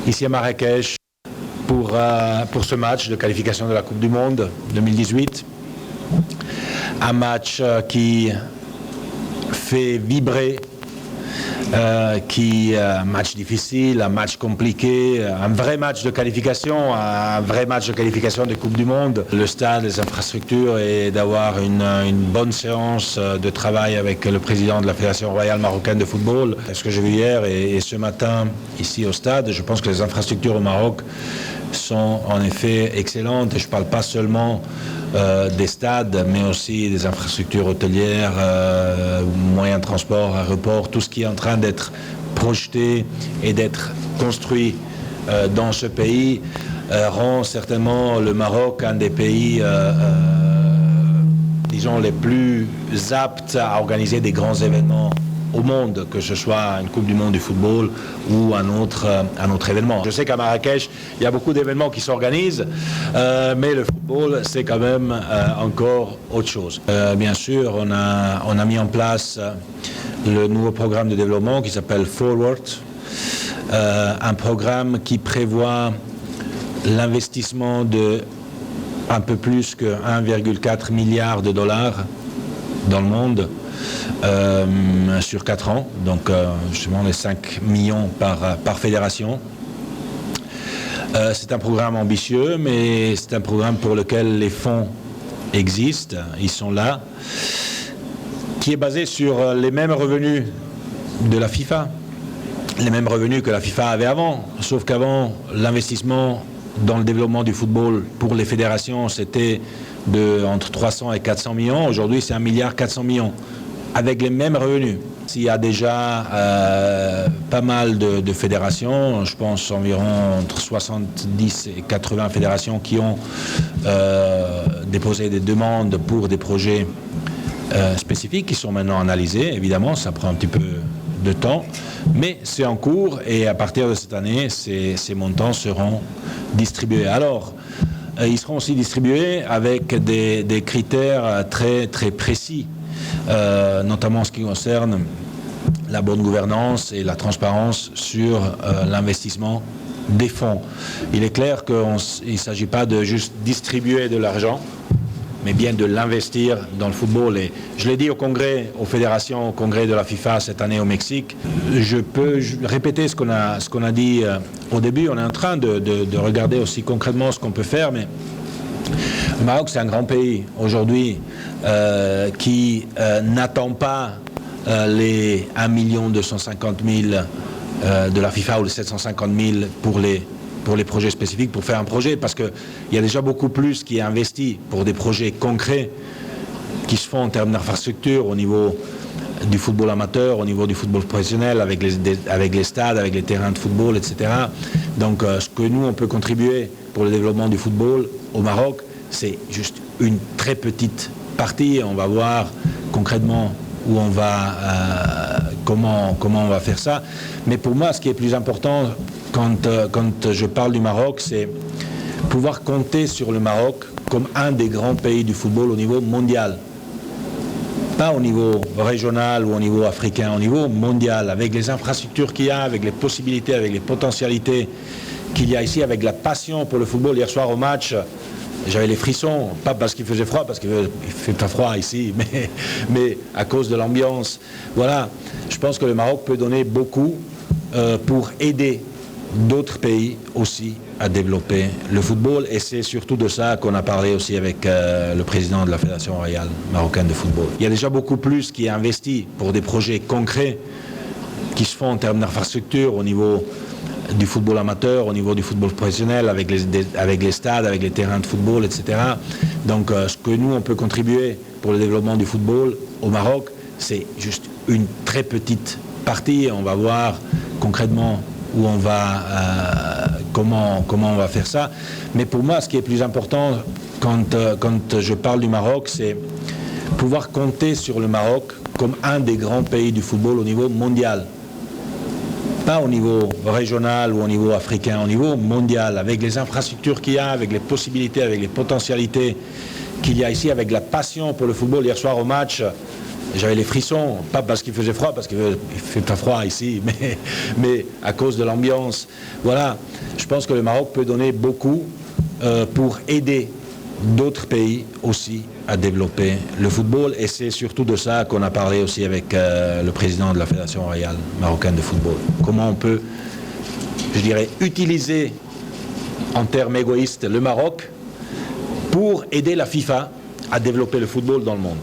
Ici à Marrakech pour ce match de qualification de la Coupe du Monde 2018. Un match qui fait vibrer, un match difficile, un match compliqué, un vrai match de qualification de Coupe du Monde. Le stade, les infrastructures et d'avoir une bonne séance de travail avec le président de la Fédération royale marocaine de football. Ce que j'ai vu hier et ce matin ici au stade, je pense que les infrastructures au Maroc sont en effet excellentes. Et je ne parle pas seulement des stades, mais aussi des infrastructures hôtelières, moyens de transport, aéroports, tout ce qui est en train d'être projeté et d'être construit dans ce pays rend certainement le Maroc un des pays, disons, les plus aptes à organiser des grands événements au monde, que ce soit une Coupe du Monde du football ou un autre événement. Je sais qu'à Marrakech, il y a beaucoup d'événements qui s'organisent, mais le football, c'est quand même encore autre chose. Bien sûr, on a mis en place le nouveau programme de développement qui s'appelle Forward, un programme qui prévoit l'investissement de un peu plus que 1,4 milliard de dollars dans le monde, sur 4 ans, donc justement les 5 millions par fédération. C'est un programme ambitieux, mais c'est un programme pour lequel les fonds existent, ils sont là, qui est basé sur les mêmes revenus de la FIFA, les mêmes revenus que la FIFA avait avant, sauf qu'avant, l'investissement dans le développement du football pour les fédérations, c'était entre 300 et 400 millions. Aujourd'hui, c'est 1,4 milliard, avec les mêmes revenus. Il y a déjà pas mal de fédérations, je pense environ entre 70 et 80 fédérations qui ont déposé des demandes pour des projets spécifiques qui sont maintenant analysés. Évidemment, ça prend un petit peu de temps, mais c'est en cours et à partir de cette année, ces montants seront distribués. Alors, ils seront aussi distribués avec des critères très, très précis, notamment en ce qui concerne la bonne gouvernance et la transparence sur l'investissement des fonds. Il est clair qu'il ne s'agit pas de juste distribuer de l'argent, mais bien de l'investir dans le football. Et je l'ai dit au Congrès, aux fédérations, au Congrès de la FIFA cette année au Mexique. Je peux répéter ce qu'on a dit au début. On est en train de regarder aussi concrètement ce qu'on peut faire, mais le Maroc, c'est un grand pays aujourd'hui qui n'attend pas les 1 250 000 de la FIFA ou les 750 000 pour les projets spécifiques, pour faire un projet, parce qu'il y a déjà beaucoup plus qui est investi pour des projets concrets qui se font en termes d'infrastructure au niveau du football amateur, au niveau du football professionnel, avec les stades, avec les terrains de football, etc. Donc ce que nous, on peut contribuer pour le développement du football au Maroc, c'est juste une très petite partie. On va voir concrètement où on va, comment on va faire ça. Mais pour moi, ce qui est plus important quand je parle du Maroc, c'est pouvoir compter sur le Maroc comme un des grands pays du football au niveau mondial. Pas au niveau régional ou au niveau africain, au niveau mondial, avec les infrastructures qu'il y a, avec les possibilités, avec les potentialités qu'il y a ici, avec la passion pour le football. Hier soir au match, j'avais les frissons, pas parce qu'il faisait froid, parce qu'il ne fait pas froid ici, mais à cause de l'ambiance. Voilà, je pense que le Maroc peut donner beaucoup pour aider d'autres pays aussi à développer le football, et c'est surtout de ça qu'on a parlé aussi avec le président de la Fédération royale marocaine de football. Il y a déjà beaucoup plus qui est investi pour des projets concrets qui se font en termes d'infrastructure au niveau du football amateur, au niveau du football professionnel, avec les stades, avec les terrains de football, etc. Donc ce que nous, on peut contribuer pour le développement du football au Maroc, c'est juste une très petite partie. On va voir concrètement où on va, comment on va faire ça. Mais pour moi, ce qui est plus important quand je parle du Maroc, c'est pouvoir compter sur le Maroc comme un des grands pays du football au niveau mondial. Pas au niveau régional ou au niveau africain, au niveau mondial, avec les infrastructures qu'il y a, avec les possibilités, avec les potentialités qu'il y a ici, avec la passion pour le football. Hier soir au match, j'avais les frissons, pas parce qu'il faisait froid, parce qu'il ne fait pas froid ici, mais à cause de l'ambiance. Voilà, je pense que le Maroc peut donner beaucoup pour aider d'autres pays aussi à développer le football, et c'est surtout de ça qu'on a parlé aussi avec le président de la Fédération royale marocaine de football. Comment on peut, je dirais, utiliser en termes égoïstes le Maroc pour aider la FIFA à développer le football dans le monde.